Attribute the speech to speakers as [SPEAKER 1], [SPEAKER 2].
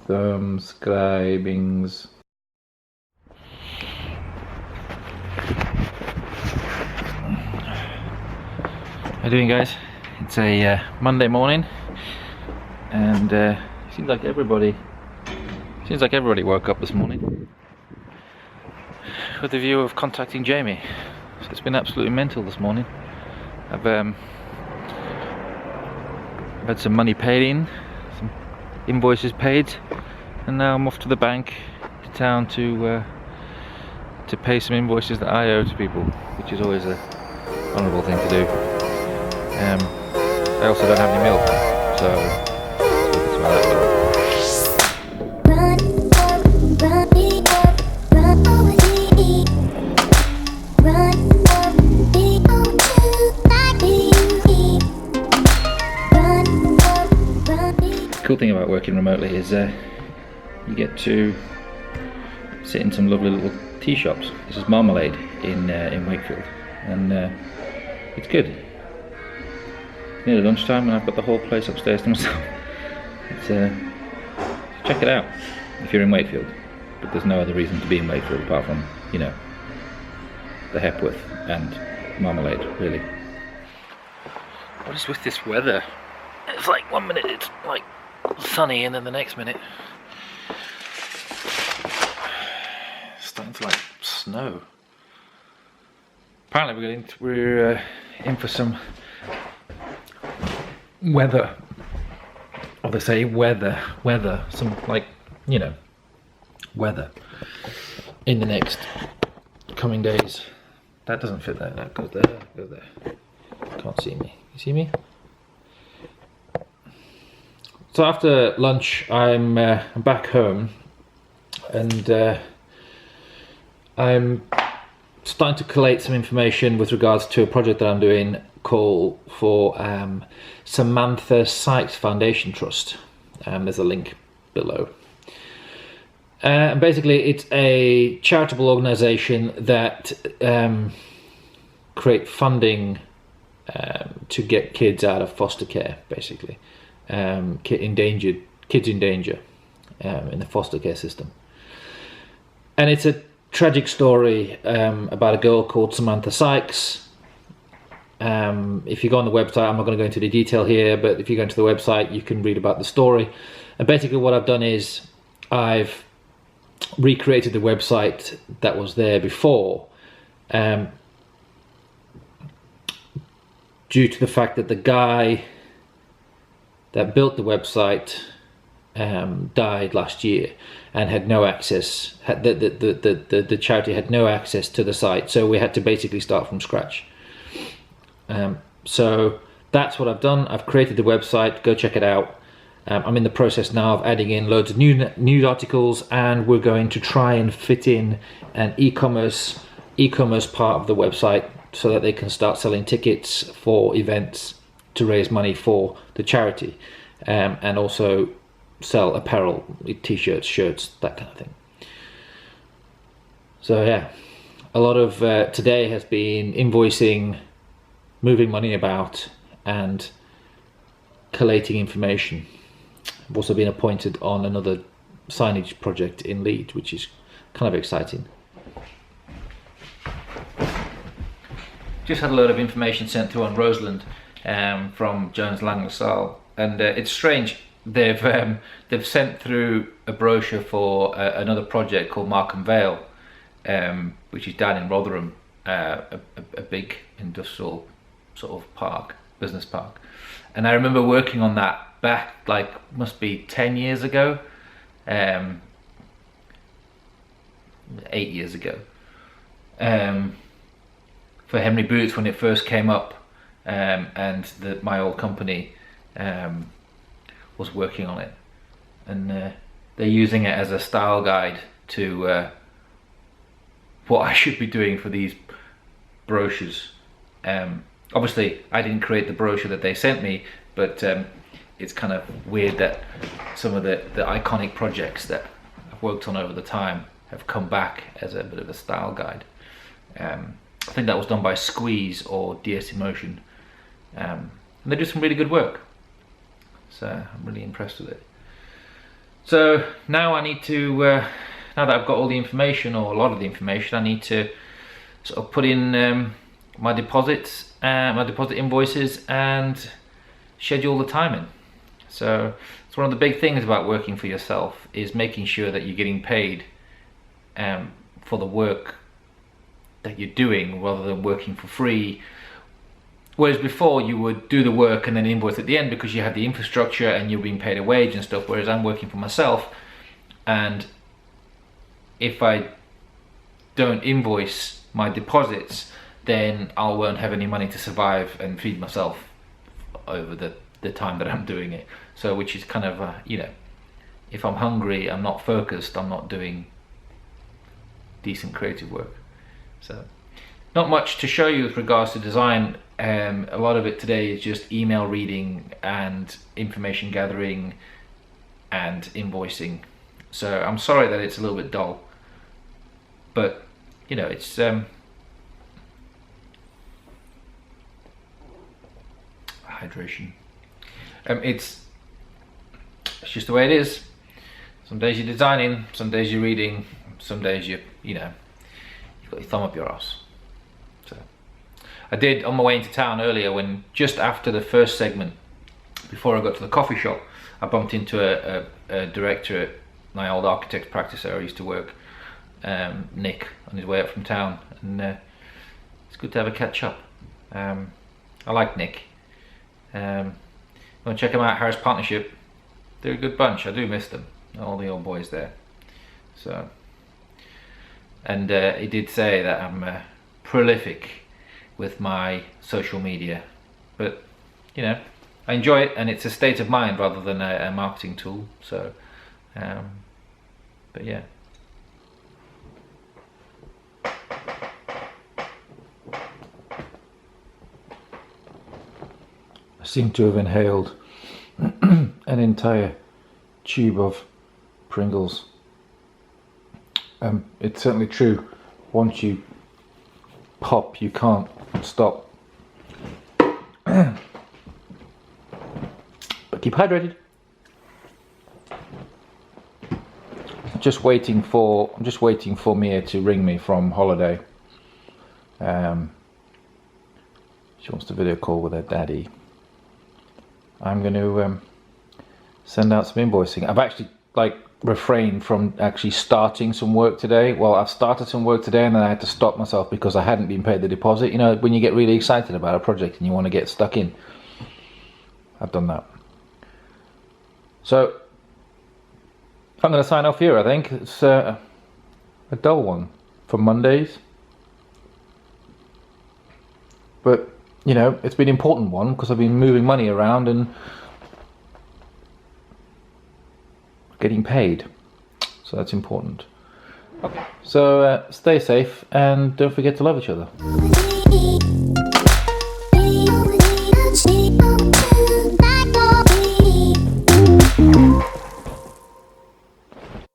[SPEAKER 1] subscribings. How you doing, guys? It's a Monday morning, and seems like everybody woke up this morning with the view of contacting Jamie. So it's been absolutely mental this morning. I've had some money paid in, some invoices paid, and now I'm off to the bank to town to pay some invoices that I owe to people, which is always a honourable thing to do. I also don't have any milk, so that's why that's all. The cool thing about working remotely is you get to sit in some lovely little tea shops. This is Marmalade in Wakefield, and it's good. Nearly lunchtime and I've got the whole place upstairs to myself. It's, check it out if you're in Wakefield, but there's no other reason to be in Wakefield apart from, you know, the Hepworth and Marmalade, really. What is with this weather? It's like 1 minute it's like sunny, and then the next minute it's starting to like snow. Apparently we're in for some weather, or they say weather, some, like, you know, weather in the next coming days. That doesn't fit there, that goes there, goes there. Can't see me. You see me? So after lunch I'm back home, and I'm starting to collate some information with regards to a project that I'm doing called for Samantha Sykes Foundation Trust. There's a link below. Basically it's a charitable organisation that create funding to get kids out of foster care, basically. Kids in danger in the foster care system. And it's a tragic story about a girl called Samantha Sykes. If you go on the website, I'm not going to go into the detail here, but if you go into the website you can read about the story. And basically what I've done is I've recreated the website that was there before, due to the fact that the guy that built the website died last year and had no access, the charity had no access to the site, so we had to basically start from scratch. So that's what I've done. I've created the website, go check it out. I'm in the process now of adding in loads of news articles, and we're going to try and fit in an e-commerce part of the website so that they can start selling tickets for events to raise money for the charity, and also sell apparel, t-shirts, shirts, that kind of thing. So yeah, a lot of today has been invoicing, moving money about, and collating information. I've also been appointed on another signage project in Leeds, which is kind of exciting. Just had a load of information sent through on Roseland from Jones Lang LaSalle, and it's strange. They've sent through a brochure for another project called Markham Vale, which is down in Rotherham, a big industrial sort of park, business park. And I remember working on that back, like, must be 10 years ago, 8 years ago, for Henry Boots when it first came up, and my old company was working on it, and they're using it as a style guide to what I should be doing for these brochures. Obviously I didn't create the brochure that they sent me, but it's kind of weird that some of the iconic projects that I've worked on over the time have come back as a bit of a style guide. I think that was done by Squeeze or DS Emotion, and they do some really good work, so I'm really impressed with it. So now I need to, now that I've got all the information, or a lot of the information, I need to sort of put in my deposits, my deposit invoices, and schedule the time in. So it's one of the big things about working for yourself, is making sure that you're getting paid for the work that you're doing, rather than working for free. Whereas before you would do the work and then invoice at the end because you had the infrastructure and you're being paid a wage and stuff, whereas I'm working for myself, and if I don't invoice my deposits, then I won't have any money to survive and feed myself over the time that I'm doing it. So which is kind of, you know, if I'm hungry, I'm not focused, I'm not doing decent creative work. So not much to show you with regards to design. A lot of it today is just email reading and information gathering and invoicing. So I'm sorry that it's a little bit dull, but you know, it's hydration. It's just the way it is. Some days you're designing, some days you're reading, some days you know, you've got your thumb up your arse. So I did, on my way into town earlier, when just after the first segment, before I got to the coffee shop, I bumped into a director at my old architect's practice where I used to work, Nick, on his way up from town, and it's good to have a catch up. I like Nick. You want to check them out, Harris Partnership. They're a good bunch. I do miss them, all the old boys there. So, and he did say that I'm prolific with my social media, but you know, I enjoy it, and it's a state of mind rather than a marketing tool. So, but yeah. I seem to have inhaled an entire tube of Pringles. It's certainly true, once you pop, you can't stop. But keep hydrated. I'm just waiting for Mia to ring me from holiday. She wants to video call with her daddy. I'm going to send out some invoicing. I've actually refrained from actually starting some work today. Well, I've started some work today and then I had to stop myself because I hadn't been paid the deposit. You know, when you get really excited about a project and you want to get stuck in. I've done that. So I'm going to sign off here, I think. It's a dull one for Mondays. But, you know, it's been an important one because I've been moving money around and getting paid. So that's important. Okay. So stay safe and don't forget to love each other.